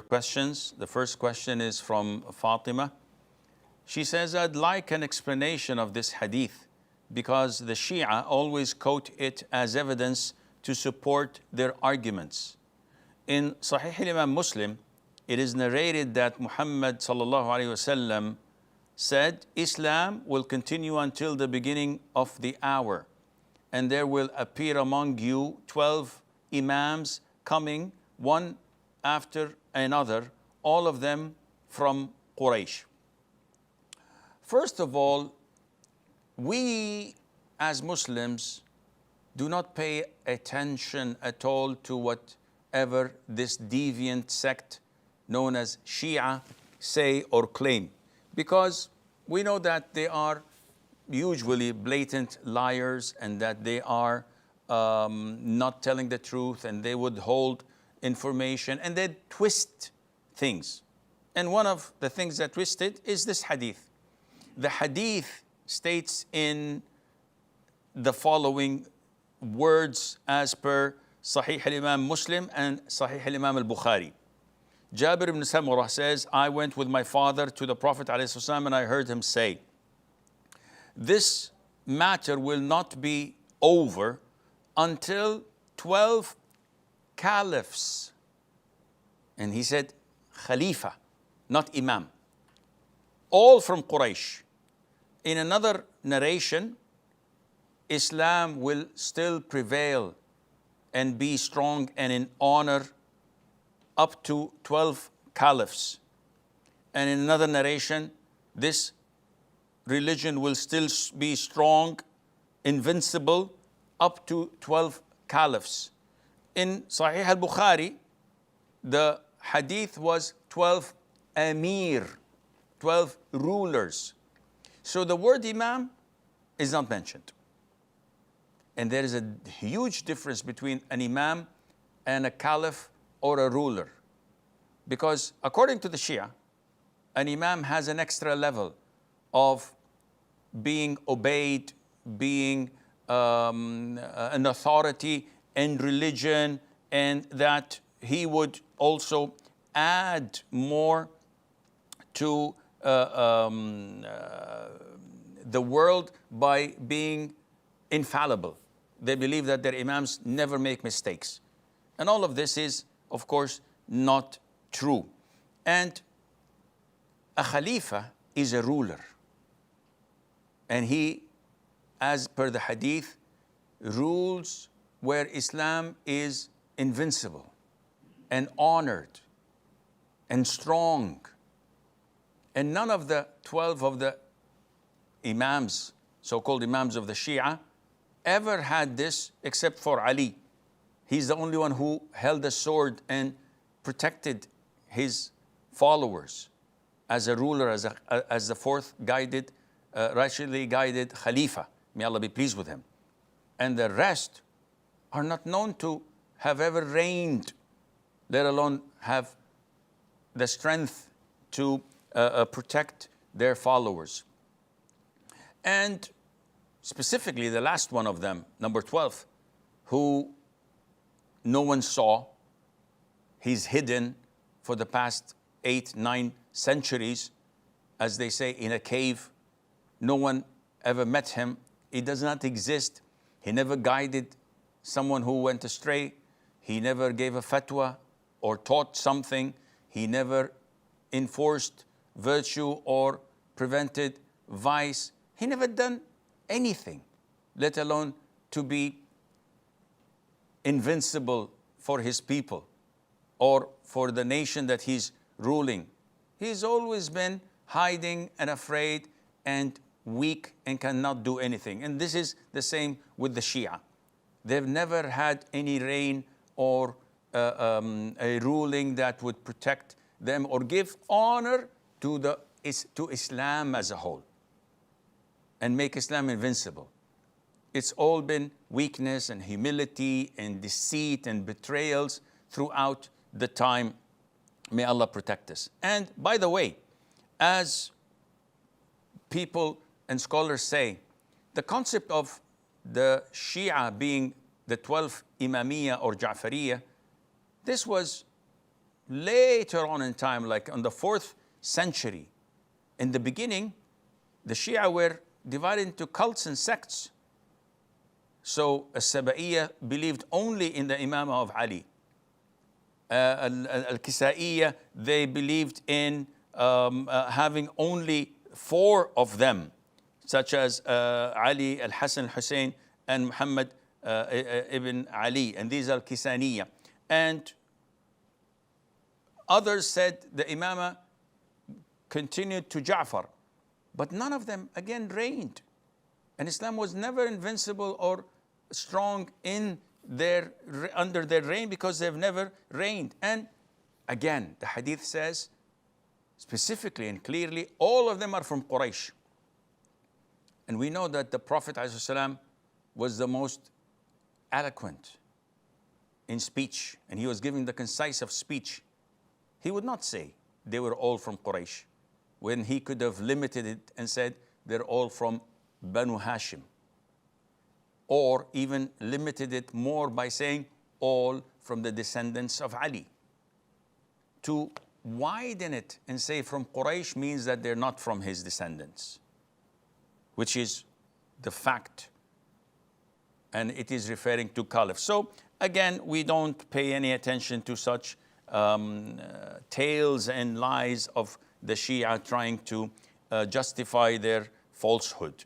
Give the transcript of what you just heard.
Questions. The first question is from Fatima. She says, I'd like an explanation of this hadith because the Shia always quote it as evidence to support their arguments. In Sahih Imam Muslim, it is narrated that Muhammad sallallahu alaihi wasallam said, Islam will continue until the beginning of the hour, and there will appear among you 12 Imams coming, one after another, all of them from Quraysh. First of all, we as Muslims do not pay attention at all to whatever this deviant sect known as Shia say or claim, because we know that they are usually blatant liars and that they are not telling the truth, and they would hold information and they twist things. And one of the things that twisted is this hadith. The hadith states in the following words as per Sahih al-Imam Muslim and Sahih al-Imam al-Bukhari. Jabir ibn Samurah says, I went with my father to the Prophet ﷺ and I heard him say, this matter will not be over until 12 caliphs. And he said, Khalifa, not Imam. All from Quraysh. In another narration, Islam will still prevail and be strong and in honor up to 12 caliphs. And in another narration, this religion will still be strong, invincible, up to 12 caliphs. In Sahih al-Bukhari, the hadith was 12 amir, 12 rulers. So the word imam is not mentioned. And there is a huge difference between an imam and a caliph or a ruler. Because according to the Shia, an imam has an extra level of being obeyed, being an authority in religion, and that he would also add more to the world by being infallible. They believe that their imams never make mistakes. And all of this is, of course, not true. And a khalifa is a ruler. And he, as per the hadith, rules where Islam is invincible and honored and strong. And none of the 12 of the Imams, so-called Imams of the Shia, ever had this except for Ali. He's the only one who held a sword and protected his followers as a ruler, as the fourth guided, rightly guided Khalifa. May Allah be pleased with him. And the rest are not known to have ever reigned, let alone have the strength to protect their followers. And specifically the last one of them, number 12, who no one saw, he's hidden for the past 8-9 centuries, as they say, in a cave. No one ever met him. He does not exist. He never guided someone who went astray. He never gave a fatwa or taught something. He never enforced virtue or prevented vice. He never done anything, let alone to be invincible for his people or for the nation that he's ruling. He's always been hiding and afraid and weak and cannot do anything. And this is the same with the Shia. They've never had any reign or a ruling that would protect them or give honor to Islam as a whole and make Islam invincible. It's all been weakness and humility and deceit and betrayals throughout the time. May Allah protect us. And by the way, as people and scholars say, the concept of the Shia being the 12th Imamiyya or Ja'fariyya, this was later on in time, like on the 4th century. In the beginning, the Shia were divided into cults and sects. So As-Saba'iyya believed only in the Imamah of Ali. Al-Kisa'iyya, they believed in having only 4 of them, such as Ali, Al-Hasan, Al-Hussein, and Muhammad ibn Ali. And these are Kisaniyya. And others said the Imamah continued to Ja'far. But none of them, again, reigned. And Islam was never invincible or strong under their reign because they've never reigned. And again, the hadith says specifically and clearly, all of them are from Quraysh. And we know that the Prophet ﷺ was the most eloquent in speech, and he was giving the concise of speech. He would not say they were all from Quraysh, when he could have limited it and said they're all from Banu Hashim, or even limited it more by saying all from the descendants of Ali. To widen it and say from Quraysh means that they're not from his descendants, which is the fact, and it is referring to Caliph. So again, we don't pay any attention to such tales and lies of the Shia trying to justify their falsehood.